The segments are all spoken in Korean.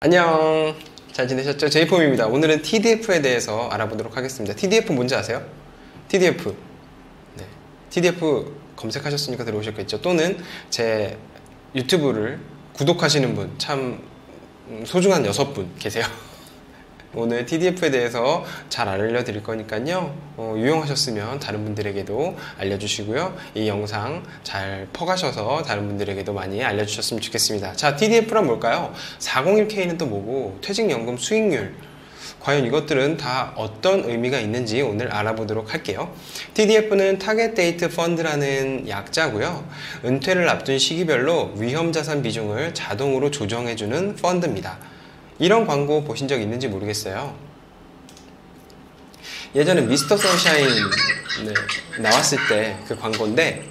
안녕, 잘 지내셨죠? 제이폼입니다. 오늘은 TDF에 대해서 알아보도록 하겠습니다. TDF 뭔지 아세요? TDF. 네. TDF 검색하셨으니까 들어오셨겠죠? 또는 제 유튜브를 구독하시는 분, 참 소중한 6분 계세요. 오늘 TDF에 대해서 잘 알려드릴 거니까요. 유용하셨으면 다른 분들에게도 알려주시고요. 이 영상 잘 퍼가셔서 다른 분들에게도 많이 알려주셨으면 좋겠습니다. 자, TDF란 뭘까요? 401K는 또 뭐고, 퇴직연금 수익률, 과연 이것들은 다 어떤 의미가 있는지 오늘 알아보도록 할게요. TDF는 타겟 데이트 펀드라는 약자고요. 은퇴를 앞둔 시기별로 위험자산 비중을 자동으로 조정해주는 펀드입니다. 이런 광고 보신 적 있는지 모르겠어요. 예전에 미스터 선샤인 나왔을 때 그 광고인데,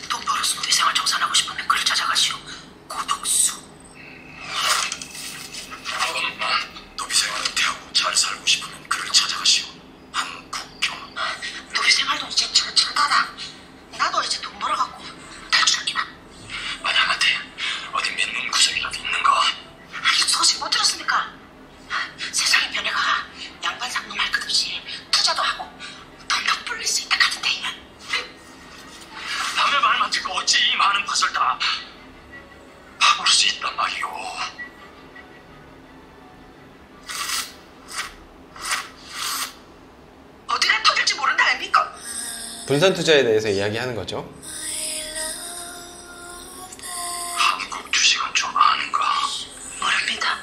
돈 벌어서 노비 생활 정산하고 싶으면 그를 찾아가시오. 고덕수. 노비 생활 은퇴하고 잘 살고 싶으면 그를 찾아가시오. 한국경. 노비 생활도 이제 철철다다. 나도 이제 돈 벌어갖고 탈출하기나. 만약한테 어디 맨눈 구석이라도 있는가? 소식 못 들었습니까? 세상의 변해가 양반 상놈 할 것 없이 투자도 하고 돈도 불릴 수 있다 카던데. 남의 말만 듣고 어찌 이 많은 것을 다 파볼 수 있단 말이오. 어디가 터질지 모른다 아닙니까? 분산 투자에 대해서 이야기하는 거죠. 한국 주식은 좀 아는가? 모릅니다.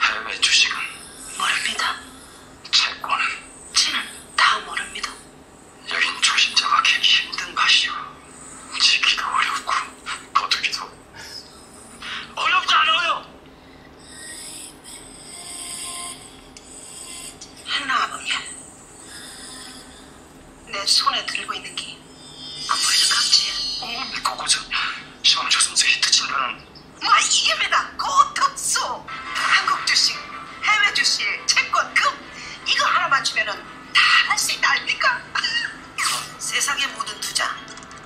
해외 주식은, 모릅니다. 채권은. 지는 다 모릅니다. 여긴 초심자가 캐기 힘든 맛이오. 지키도 어렵고 거두기도 어렵지 않아요. 했나 아버님? 내 손에 들고 있는 게 안 보이는 갑지? 믿고 고저 시방 조선서 히트 친다는 이깁니다. 고덕수. 한국 주식, 해외 주식, 채권, 금 이거 하나만 주면은 다 할 수 있다 아닙니까? 세상의 모든 투자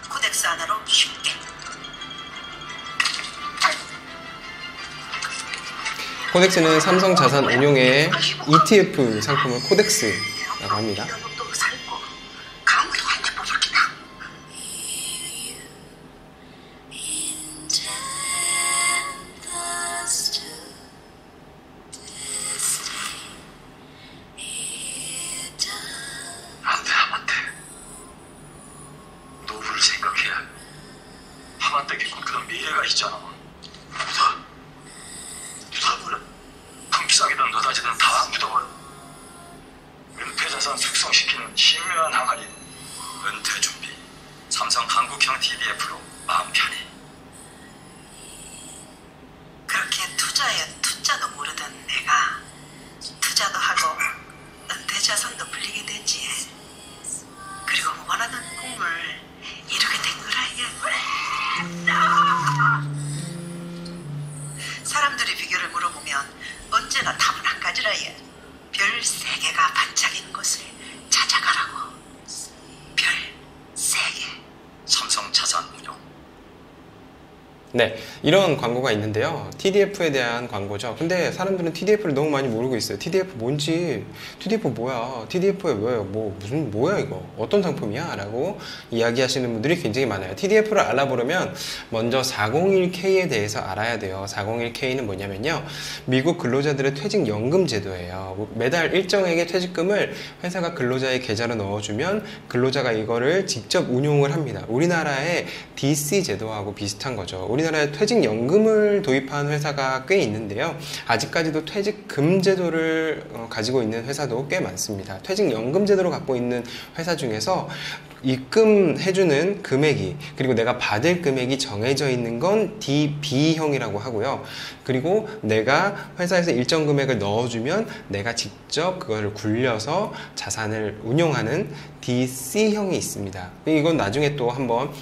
코덱스 하나로 쉽게. 코덱스는 삼성자산운용의 ETF 상품을 코덱스라고 합니다. 이런 것도 살고 강도 한입 뽑을기다. 안돼 하만테. 노후를 생각해야 하만테게 꿈꾸던 미래가 있잖아. 묻어버려. 품비싸게든 너다지든 다 묻어버려. 은퇴자산 숙성시키는 신묘한 항아리. 은퇴 준비. 삼성 한국형 TDF로 마음 편히. 그렇게 투자도 모르던 내가 투자도 하고 은퇴자산도 불리게 되지. 그리고 원하는 꿈을 이루게 된 거라 이게. 사람들이 비결을 물어보면 언제나 답은 한 가지라 얘. 별 3개가 반짝이는 곳을 찾아가라고. 별 3개. 삼성 자산운용. 네, 이런 광고가 있는데요. TDF에 대한 광고죠. 근데 사람들은 TDF를 너무 많이 모르고 있어요. TDF 뭔지, TDF 뭐야, TDF에 왜, 뭐야 이거, 어떤 상품이야? 라고 이야기하시는 분들이 굉장히 많아요. TDF를 알아보려면 먼저 401K에 대해서 알아야 돼요. 401K는 뭐냐면요, 미국 근로자들의 퇴직연금 제도예요. 매달 일정액의 퇴직금을 회사가 근로자의 계좌로 넣어주면 근로자가 이거를 직접 운용을 합니다. 우리나라의 DC 제도하고 비슷한 거죠. 우리나라에 퇴직연금을 도입한 회사가 꽤 있는데요. 아직까지도 퇴직금 제도를 가지고 있는 회사도 꽤 많습니다. 퇴직연금 제도를 갖고 있는 회사 중에서 입금해주는 금액이, 그리고 내가 받을 금액이 정해져 있는 건 DB형이라고 하고요. 그리고 내가 회사에서 일정 금액을 넣어주면 내가 직접 그거를 굴려서 자산을 운용하는 DC형이 있습니다. 이건 나중에 또 한번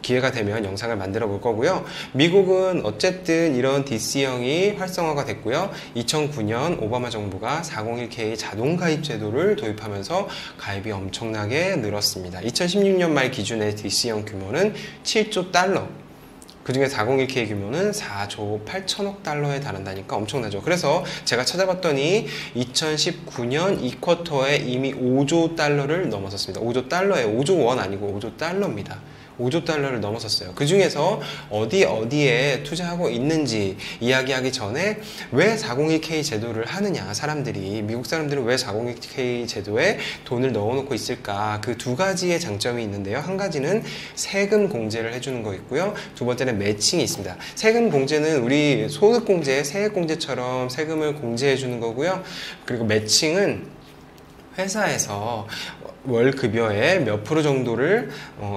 기회가 되면 영상을 만들어 볼 거고요. 미국은 어쨌든 이런 DC형이 활성화가 됐고요. 2009년 오바마 정부가 401K 자동 가입 제도를 도입하면서 가입이 엄청나게 늘었습니다. 2016년 말 기준의 DC형 규모는 7조 달러, 그중에 401k 규모는 4조 8천억 달러에 달한다니까 엄청나죠. 그래서 제가 찾아봤더니 2019년 이 쿼터에 이미 5조 달러를 넘어섰습니다. 5조 달러에 5조 원 아니고 5조 달러입니다. 5조 달러를 넘어섰어요. 그 중에서 어디에 투자하고 있는지 이야기하기 전에 왜 401k 제도를 하느냐, 사람들이, 미국 사람들은 왜 401k 제도에 돈을 넣어놓고 있을까, 그 두 가지의 장점이 있는데요. 한 가지는 세금 공제를 해주는 거 있고요. 두 번째는 매칭이 있습니다. 세금 공제는 우리 소득 공제, 세액 공제처럼 세금을 공제해 주는 거고요. 그리고 매칭은 회사에서 월 급여의 몇 프로 정도를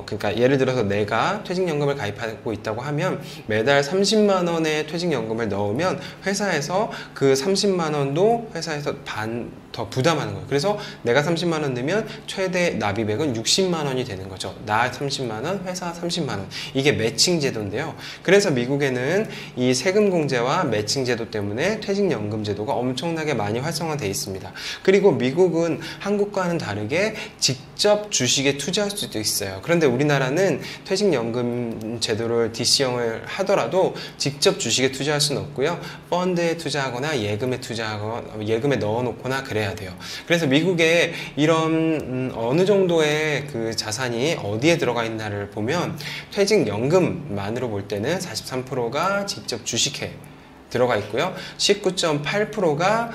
그러니까 예를 들어서 내가 퇴직연금을 가입하고 있다고 하면 매달 30만 원의 퇴직연금을 넣으면 회사에서 그 30만 원도 회사에서 반 더 부담하는 거예요. 그래서 내가 30만 원 넣으면 최대 납입액은 60만 원이 되는 거죠. 나 30만 원, 회사 30만 원. 이게 매칭 제도인데요. 그래서 미국에는 이 세금 공제와 매칭 제도 때문에 퇴직연금 제도가 엄청나게 많이 활성화되어 있습니다. 그리고 미국은 한국과는 다르게 직접 주식에 투자할 수도 있어요. 그런데 우리나라는 퇴직연금 제도를 DC형을 하더라도 직접 주식에 투자할 수는 없고요. 펀드에 투자하거나 예금에 투자하거나 예금에 넣어놓거나 그래야 돼요. 그래서 미국에 이런 어느 정도의 그 자산이 어디에 들어가 있나를 보면 퇴직연금만으로 볼 때는 43%가 직접 주식에 들어가 있고요. 19.8%가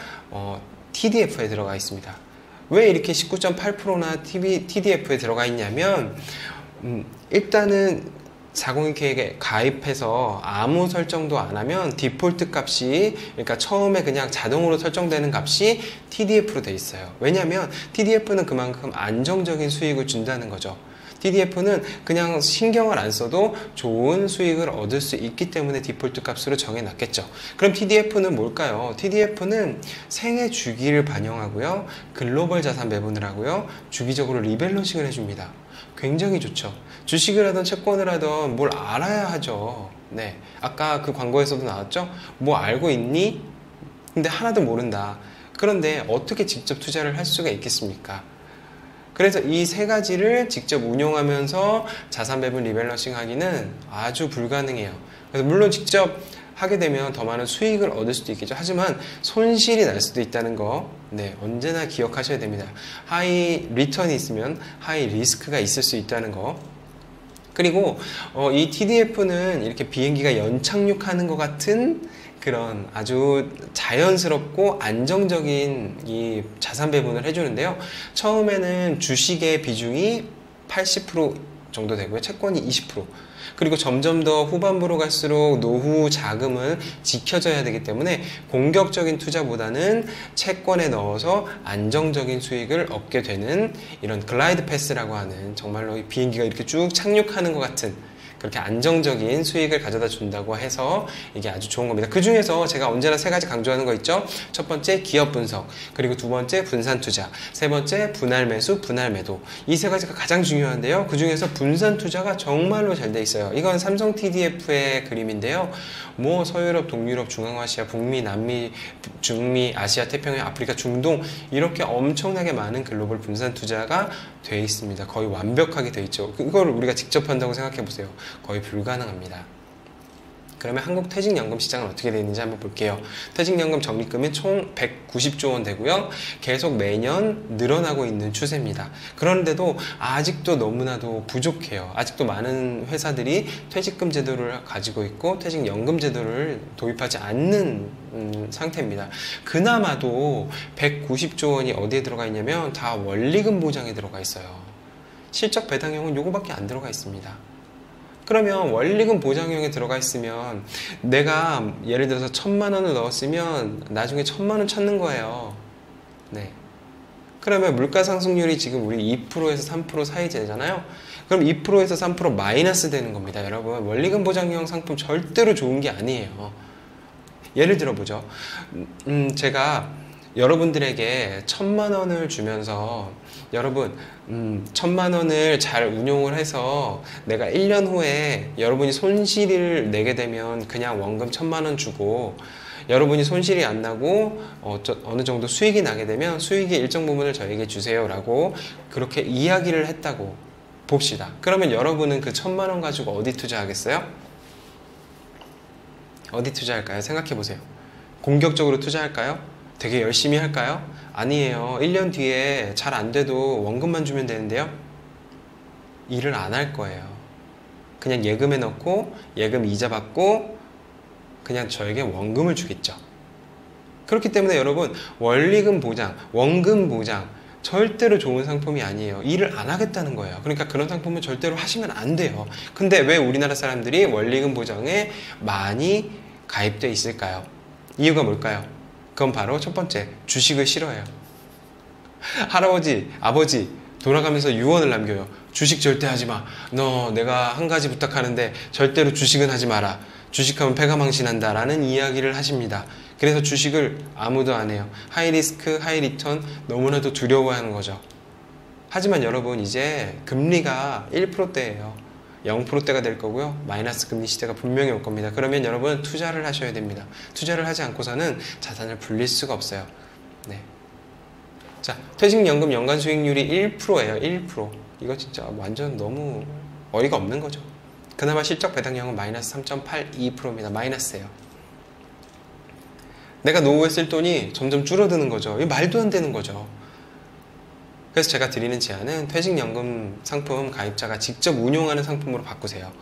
TDF에 들어가 있습니다. 왜 이렇게 19.8%나 TDF에 들어가 있냐면 일단은 401k에 가입해서 아무 설정도 안 하면 디폴트 값이, 그러니까 처음에 그냥 자동으로 설정되는 값이 TDF로 돼 있어요. 왜냐하면 TDF는 그만큼 안정적인 수익을 준다는 거죠. TDF는 그냥 신경을 안 써도 좋은 수익을 얻을 수 있기 때문에 디폴트 값으로 정해놨겠죠. 그럼 TDF는 뭘까요? TDF는 생애 주기를 반영하고요. 글로벌 자산 배분을 하고요. 주기적으로 리밸런싱을 해줍니다. 굉장히 좋죠. 주식을 하든 채권을 하든 뭘 알아야 하죠. 네, 아까 그 광고에서도 나왔죠? 뭐 알고 있니? 근데 하나도 모른다. 그런데 어떻게 직접 투자를 할 수가 있겠습니까? 그래서 이 세 가지를 직접 운용하면서 자산 배분 리밸런싱 하기는 아주 불가능해요. 그래서 물론 직접 하게 되면 더 많은 수익을 얻을 수도 있겠죠. 하지만 손실이 날 수도 있다는 거, 네, 언제나 기억하셔야 됩니다. 하이 리턴이 있으면 하이 리스크가 있을 수 있다는 거. 그리고 이 TDF는 이렇게 비행기가 연착륙하는 것 같은 그런 아주 자연스럽고 안정적인 이 자산 배분을 해주는데요. 처음에는 주식의 비중이 80% 정도 되고요. 채권이 20%. 그리고 점점 더 후반부로 갈수록 노후 자금은 지켜져야 되기 때문에 공격적인 투자보다는 채권에 넣어서 안정적인 수익을 얻게 되는 이런 글라이드 패스라고 하는, 정말로 이 비행기가 이렇게 쭉 착륙하는 것 같은 그렇게 안정적인 수익을 가져다 준다고 해서 이게 아주 좋은 겁니다. 그 중에서 제가 언제나 세 가지 강조하는 거 있죠? 첫 번째 기업 분석, 그리고 두 번째 분산 투자, 세 번째 분할 매수, 분할 매도. 이 세 가지가 가장 중요한데요. 그 중에서 분산 투자가 정말로 잘 돼 있어요. 이건 삼성 TDF의 그림인데요. 뭐 서유럽, 동유럽, 중앙아시아, 북미, 남미, 중미, 아시아, 태평양, 아프리카, 중동 이렇게 엄청나게 많은 글로벌 분산 투자가 돼 있습니다. 거의 완벽하게 돼 있죠. 그걸 우리가 직접 한다고 생각해 보세요. 거의 불가능합니다. 그러면 한국 퇴직연금 시장은 어떻게 되어 있는지 한번 볼게요. 퇴직연금 적립금은 총 190조 원 되고요. 계속 매년 늘어나고 있는 추세입니다. 그런데도 아직도 너무나도 부족해요. 아직도 많은 회사들이 퇴직금 제도를 가지고 있고 퇴직연금 제도를 도입하지 않는 상태입니다. 그나마도 190조 원이 어디에 들어가 있냐면 다 원리금 보장에 들어가 있어요. 실적 배당형은 요거밖에 안 들어가 있습니다. 그러면 원리금 보장형에 들어가 있으면 내가 예를 들어서 1,000만 원을 넣었으면 나중에 1,000만 원 찾는 거예요. 네. 그러면 물가 상승률이 지금 우리 2%에서 3% 사이 되잖아요. 그럼 2%에서 3% 마이너스 되는 겁니다. 여러분, 원리금 보장형 상품 절대로 좋은 게 아니에요. 예를 들어 보죠. 제가 여러분들에게 1,000만 원을 주면서 여러분 1,000만 원을 잘 운용을 해서 내가 1년 후에 여러분이 손실을 내게 되면 그냥 원금 1,000만 원 주고, 여러분이 손실이 안 나고 어느 정도 수익이 나게 되면 수익의 일정 부분을 저에게 주세요 라고 그렇게 이야기를 했다고 봅시다. 그러면 여러분은 그 1,000만 원 가지고 어디 투자하겠어요? 어디 투자할까요? 생각해 보세요. 공격적으로 투자할까요? 되게 열심히 할까요? 아니에요. 1년 뒤에 잘 안 돼도 원금만 주면 되는데요. 일을 안 할 거예요. 그냥 예금에 넣고 예금 이자 받고 그냥 저에게 원금을 주겠죠. 그렇기 때문에 여러분, 원리금 보장, 원금 보장 절대로 좋은 상품이 아니에요. 일을 안 하겠다는 거예요. 그러니까 그런 상품은 절대로 하시면 안 돼요. 근데 왜 우리나라 사람들이 원리금 보장에 많이 가입되어 있을까요? 이유가 뭘까요? 그건 바로 첫 번째, 주식을 싫어해요. 할아버지, 아버지 돌아가면서 유언을 남겨요. 주식 절대 하지 마. 너 내가 한 가지 부탁하는데 절대로 주식은 하지 마라. 주식하면 패가망신한다 라는 이야기를 하십니다. 그래서 주식을 아무도 안 해요. 하이 리스크, 하이 리턴 너무나도 두려워하는 거죠. 하지만 여러분, 이제 금리가 1%대예요. 0%대가 될 거고요. 마이너스 금리 시대가 분명히 올 겁니다. 그러면 여러분 투자를 하셔야 됩니다. 투자를 하지 않고서는 자산을 불릴 수가 없어요. 네. 자, 퇴직연금 연간 수익률이 1%예요. 1%. 이거 진짜 완전 너무 어이가 없는 거죠. 그나마 실적 배당량은 마이너스 3.82%입니다. 마이너스예요. 내가 노후에 쓸 돈이 점점 줄어드는 거죠. 이게 말도 안 되는 거죠. 그래서 제가 드리는 제안은 퇴직연금 상품 가입자가 직접 운용하는 상품으로 바꾸세요.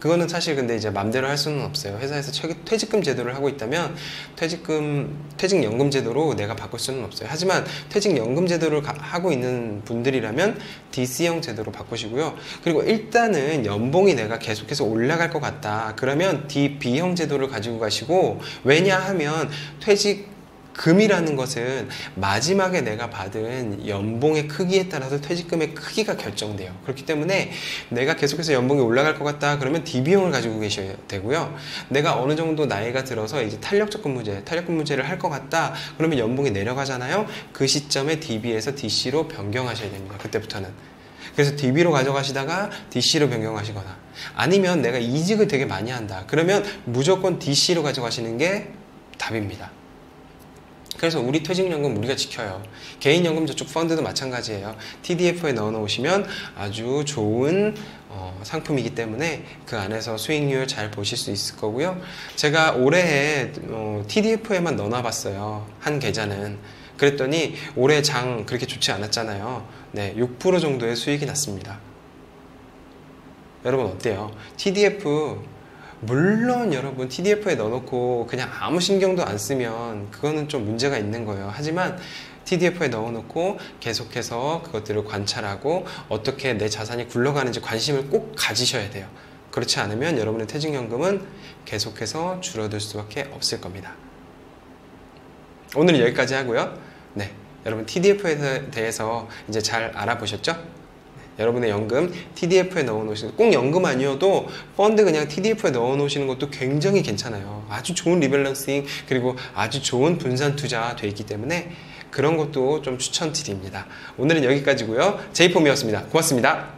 그거는 사실 근데 이제 맘대로 할 수는 없어요. 회사에서 퇴직금 제도를 하고 있다면 퇴직연금 제도로 내가 바꿀 수는 없어요. 하지만 퇴직연금 제도를 하고 있는 분들이라면 DC형 제도로 바꾸시고요. 그리고 일단은 연봉이 내가 계속해서 올라갈 것 같다. 그러면 DB형 제도를 가지고 가시고, 왜냐하면 퇴직금이라는 것은 마지막에 내가 받은 연봉의 크기에 따라서 퇴직금의 크기가 결정돼요. 그렇기 때문에 내가 계속해서 연봉이 올라갈 것 같다 그러면 DB형을 가지고 계셔야 되고요. 내가 어느 정도 나이가 들어서 이제 탄력적 근무제를 할 것 같다 그러면 연봉이 내려가잖아요. 그 시점에 DB에서 DC로 변경하셔야 됩니다. 그때부터는. 그래서 DB로 가져가시다가 DC로 변경하시거나, 아니면 내가 이직을 되게 많이 한다 그러면 무조건 DC로 가져가시는 게 답입니다. 그래서 우리 퇴직연금 우리가 지켜요. 개인연금저축 펀드도 마찬가지예요. TDF에 넣어 놓으시면 아주 좋은 상품이기 때문에 그 안에서 수익률 잘 보실 수 있을 거고요. 제가 올해에 TDF에만 넣어놔 봤어요. 한 계좌는. 그랬더니 올해 장 그렇게 좋지 않았잖아요. 네, 6% 정도의 수익이 났습니다. 여러분 어때요? TDF 물론 여러분 TDF에 넣어놓고 그냥 아무 신경도 안 쓰면 그거는 좀 문제가 있는 거예요. 하지만 TDF에 넣어놓고 계속해서 그것들을 관찰하고 어떻게 내 자산이 굴러가는지 관심을 꼭 가지셔야 돼요. 그렇지 않으면 여러분의 퇴직연금은 계속해서 줄어들 수밖에 없을 겁니다. 오늘은 여기까지 하고요. 네, 여러분 TDF에 대해서 이제 잘 알아보셨죠? 여러분의 연금 TDF에 넣어놓으시는, 꼭 연금 아니어도 펀드 그냥 TDF에 넣어놓으시는 것도 굉장히 괜찮아요. 아주 좋은 리밸런싱 그리고 아주 좋은 분산 투자 돼 있기 때문에 그런 것도 좀 추천드립니다. 오늘은 여기까지고요. 제이폼이었습니다. 고맙습니다.